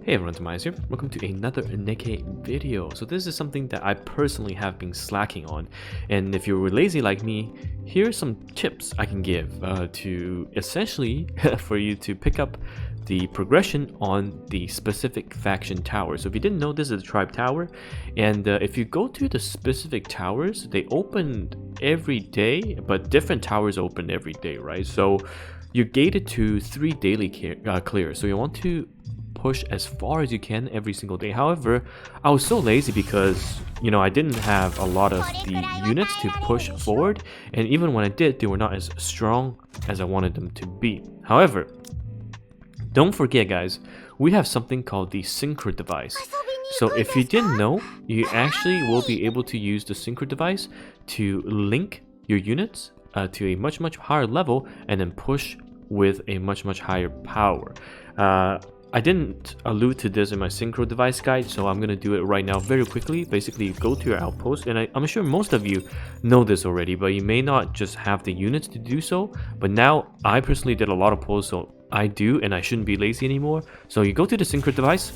Hey everyone, TimaeuSS here. Welcome to another NIKKE video. So this is something that I personally have been slacking on, and if you're lazy like me, here's some tips I can give to essentially for you to pick up the progression on the specific faction tower. So if you didn't know, this is the tribe tower, and if you go to the specific towers, they open every day, but different towers open every day, right? So you're gated to 3 daily clears, so you want to push as far as you can every single day. However, I was so lazy because, you know, I didn't have a lot of the units to push forward, and even when I did, they were not as strong as I wanted them to be. However, don't forget guys, we have something called the synchro device. So if you didn't know, you actually will be able to use the synchro device to link your units to a much higher level and then push with a much higher power. I didn't allude to this in my synchro device guide, so I'm gonna do it right now very quickly. Basically, go to your outpost, and I'm sure most of you know this already, but you may not just have the units to do so. But now, I personally did a lot of pulls, so I do, and I shouldn't be lazy anymore. So you go to the synchro device,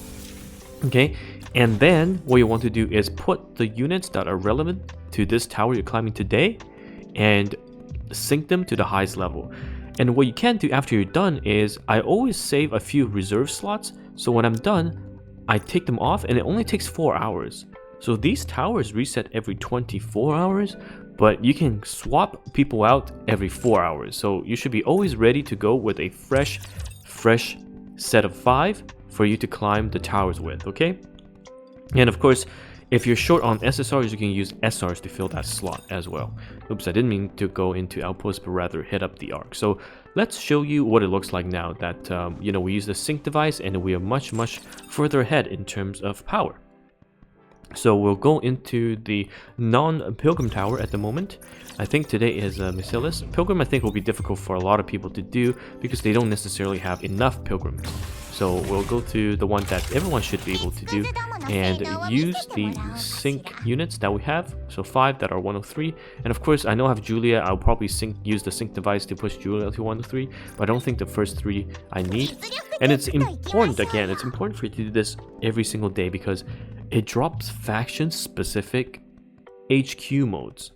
okay, and then what you want to do is put the units that are relevant to this tower you're climbing today, and sync them to the highest level. And what you can do after you're done is, I always save a few reserve slots, so when I'm done, I take them off, and it only takes 4 hours. So these towers reset every 24 hours, but you can swap people out every 4 hours. So you should be always ready to go with a fresh set of 5 for you to climb the towers with, okay? And of course, if you're short on SSRs, you can use SRs to fill that slot as well. Oops, I didn't mean to go into outpost, but rather hit up the arc. So let's show you what it looks like now that, you know, we use the sync device and we are much further ahead in terms of power. So we'll go into the non-Pilgrim tower at the moment. I think today is Miscellaneous. Pilgrim I think will be difficult for a lot of people to do because they don't necessarily have enough Pilgrims. So we'll go to the one that everyone should be able to do and use the sync units that we have. So 5 that are 103. And of course, I know I have Julia. I'll probably use the sync device to push Julia to 103. But I don't think the first 3 I need. And it's important, again, it's important for you to do this every single day because it drops faction-specific HQ modes.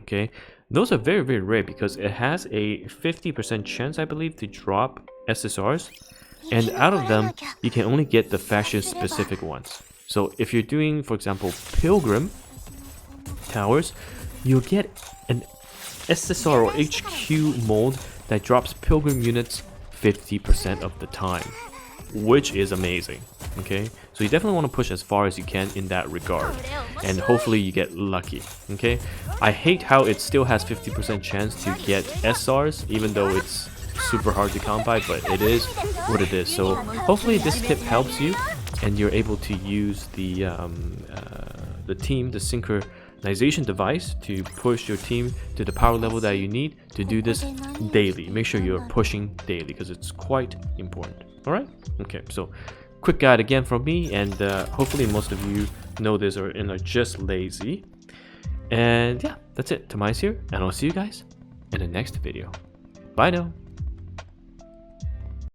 Okay? Those are very rare because it has a 50% chance, I believe, to drop SSRs. And out of them, you can only get the faction-specific ones. So if you're doing, for example, Pilgrim towers, you'll get an SSR or HQ mode that drops Pilgrim units 50% of the time, which is amazing. Okay, so you definitely want to push as far as you can in that regard, and hopefully you get lucky. Okay, I hate how it still has 50% chance to get SRs, even though it's super hard to come by, but it is what it is. So hopefully this tip helps you and you're able to use the synchronization device to push your team to the power level that you need to do this daily. Make sure you're pushing daily because it's quite important. All right, okay, so quick guide again from me, and hopefully most of you know this or are just lazy. And yeah, that's it. TimaeuSS here, and I'll see you guys in the next video. Bye now.